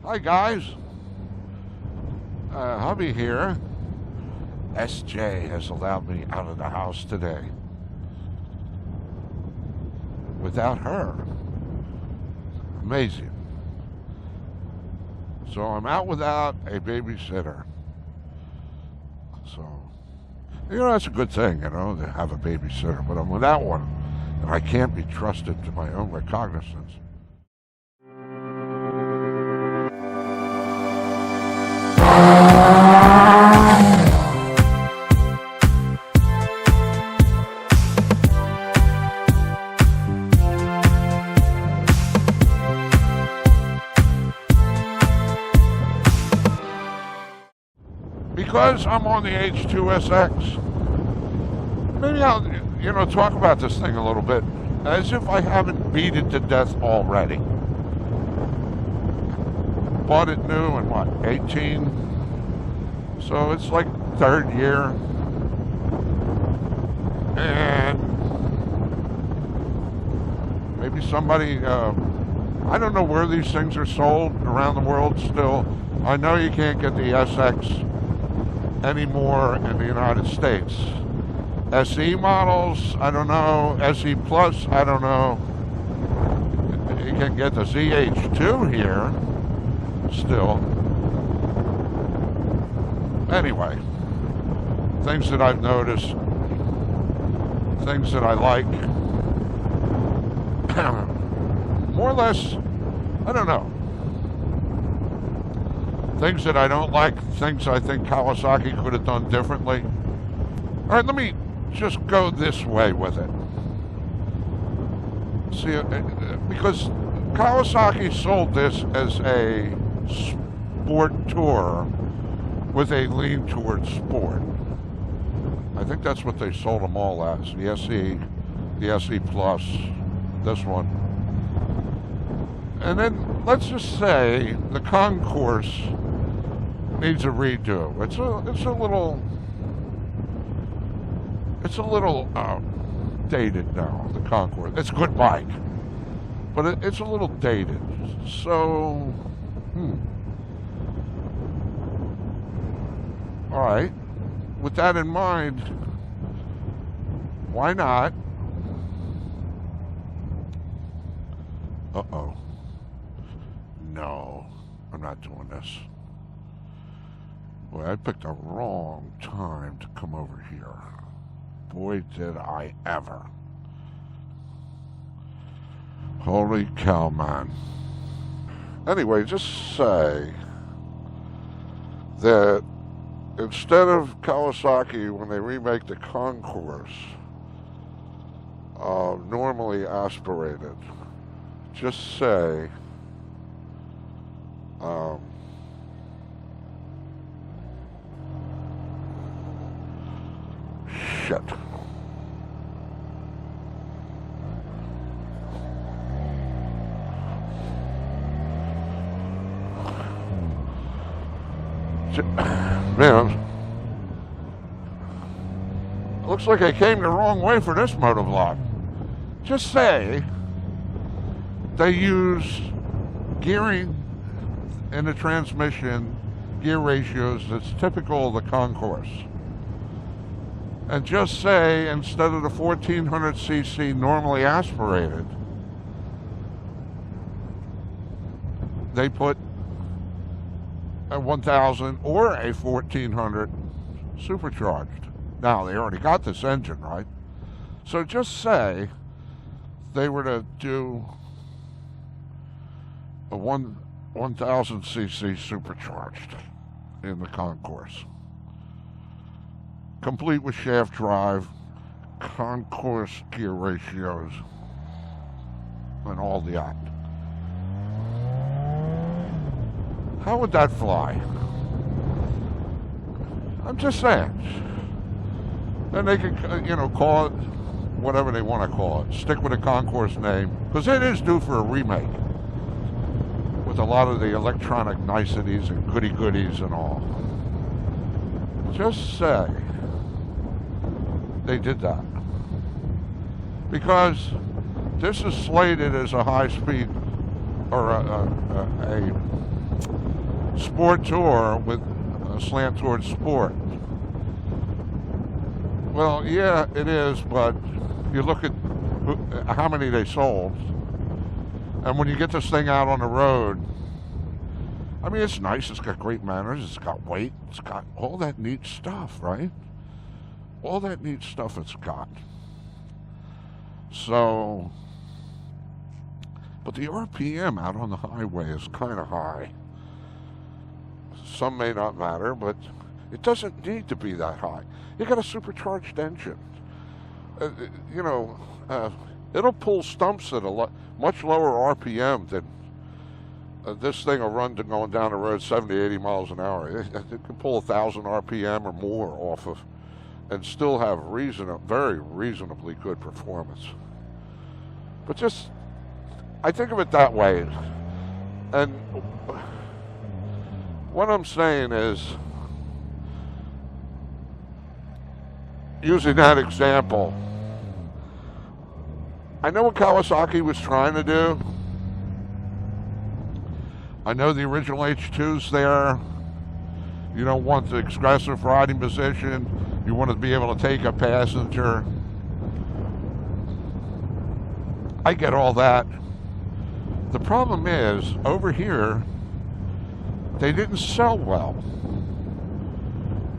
Hi guys, hubby here. SJ has allowed me out of the house today. Without her. Amazing. So I'm out without a babysitter. So, that's a good thing, to have a babysitter. But I'm without one, and I can't be trusted to my own recognizance. Because I'm on the H2SX, maybe I'll, talk about this thing a little bit, as if I haven't beat it to death already. Bought it new in, 18? So it's like third year. And maybe somebody, I don't know where these things are sold around the world still. I know you can't get the SX anymore in the United States. SE models, I don't know. SE Plus, I don't know. You can get the ZH2 here still. Anyway, things that I've noticed, things that I like, more or less, I don't know. Things that I don't like, things I think Kawasaki could have done differently. All right, let me just go this way with it. See, because Kawasaki sold this as a sport tour with a lean towards sport. I think that's what they sold them all as. The SE, the SE Plus, this one. And then let's just say the Concours needs a redo. It's a little dated now, the Concours. It's a good bike, but it's a little dated. So, all right. With that in mind, why not? Uh-oh. No, I'm not doing this. Boy, I picked the wrong time to come over here. Boy, did I ever. Holy cow, man. Anyway, just say that instead of Kawasaki, when they remake the Concours, normally aspirated, just say, shit. Man, looks like I came the wrong way for this motovlog. Just say they use gearing in the transmission, gear ratios that's typical of the Concours. And just say, instead of the 1400cc normally aspirated, they put a 1000 or a 1400 supercharged. Now, they already got this engine, right? So just say they were to do a 1000cc supercharged in the Concours, complete with shaft drive, Concours gear ratios, and all that. How would that fly? I'm just saying. Then they could, call it whatever they want to call it. Stick with the Concours name, because it is due for a remake with a lot of the electronic niceties and goodies and all. Just say they did that, because this is slated as a high-speed or a sport tour with a slant towards sport. Well, yeah, it is, but you look at how many they sold, and when you get this thing out on the road, I mean, it's nice, it's got great manners, it's got weight, it's got all that neat stuff, right? All that neat stuff it's got. So, but the RPM out on the highway is kind of high. Some may not matter, but it doesn't need to be that high. You got a supercharged engine. It'll pull stumps at a much lower RPM than this thing will run to going down the road 70, 80 miles an hour. It can pull 1,000 RPM or more off of, and still have very reasonably good performance. But just, I think of it that way. And what I'm saying is, using that example, I know what Kawasaki was trying to do. I know the original H2's there. You don't want the aggressive riding position. You want to be able to take a passenger. I get all that. The problem is, over here, they didn't sell well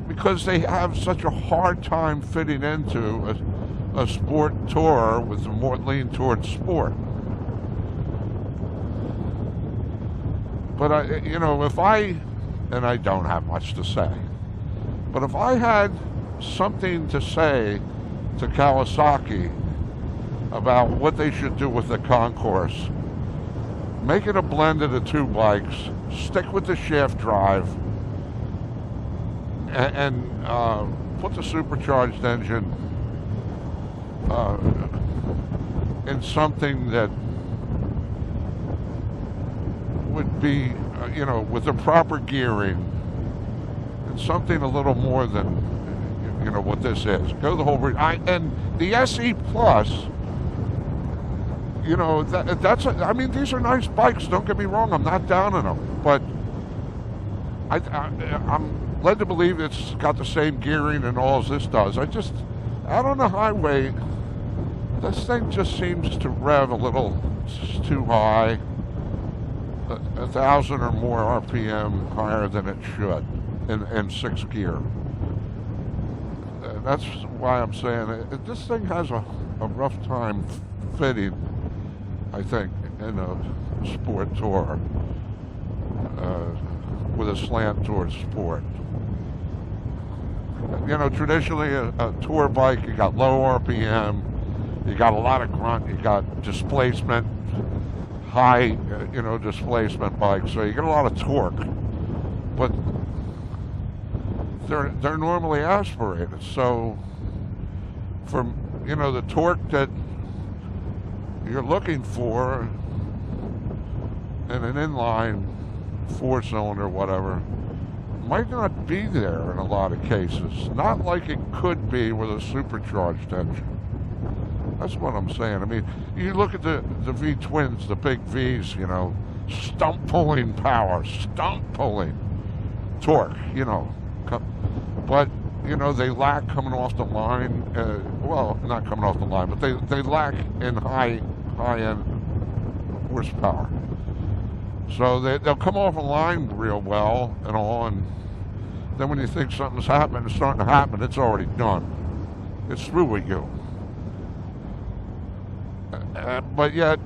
because they have such a hard time fitting into a sport tour with more lean towards sport. But and I don't have much to say, but if I had something to say to Kawasaki about what they should do with the concourse, make it a blend of the two bikes, stick with the shaft drive, and put the supercharged engine in something that would be, with the proper gearing, and something a little more than, what this is. Go the whole route. And the SE Plus, these are nice bikes. Don't get me wrong. I'm not down on them, but I'm led to believe it's got the same gearing and all as this does. Out on the highway, this thing just seems to rev a little too high. 1,000 or more RPM higher than it should in sixth gear. That's why I'm saying this thing has a rough time fitting, I think, in a sport tour with a slant towards sport. Traditionally a tour bike, you got low RPM, you got a lot of grunt, you got displacement, high, displacement bikes, so you get a lot of torque, but they're normally aspirated. So, from the torque that you're looking for in an inline 4-cylinder, whatever, might not be there in a lot of cases. Not like it could be with a supercharged engine. That's what I'm saying. I mean, you look at the V-twins, the big Vs, stump pulling power, stump pulling torque, but, they lack coming off the line, not coming off the line, but they lack in high-end horsepower. So they'll come off a line real well and all, and then when you think something's happening, it's starting to happen, it's already done. It's through with you. But yet,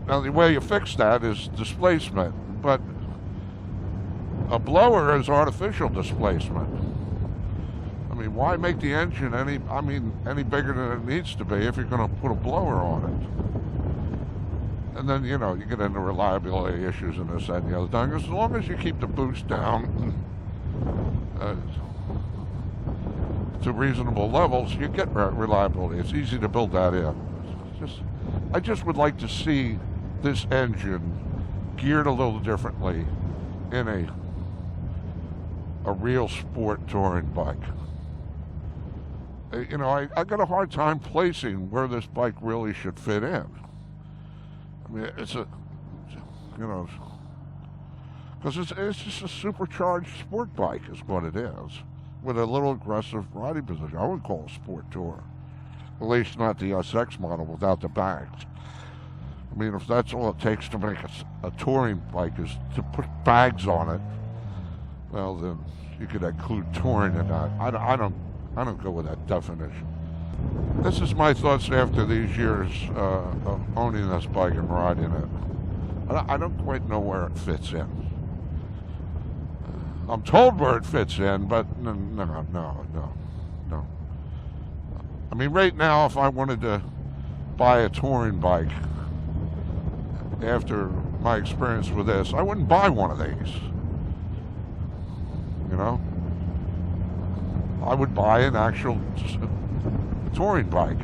now the way you fix that is displacement, but a blower is artificial displacement. I mean, why make the engine any bigger than it needs to be if you're going to put a blower on it? And then, you get into reliability issues and this, that, and the other thing. As long as you keep the boost down to reasonable levels, you get reliability. It's easy to build that in. I just would like to see this engine geared a little differently in a real sport touring bike. you know, I got a hard time placing where this bike really should fit in. I mean, it's a, you know, because it's just a supercharged sport bike is what it is, with a little aggressive riding position. I wouldn't call it a sport tour, at least not the SX model without the bags. I mean, if that's all it takes to make a touring bike is to put bags on it, well, then you could include touring in that. I don't go with that definition. This is my thoughts after these years of owning this bike and riding it. I don't quite know where it fits in. I'm told where it fits in, but no. I mean, right now, if I wanted to buy a touring bike, after my experience with this, I wouldn't buy one of these. You know? I would buy an actual touring bike.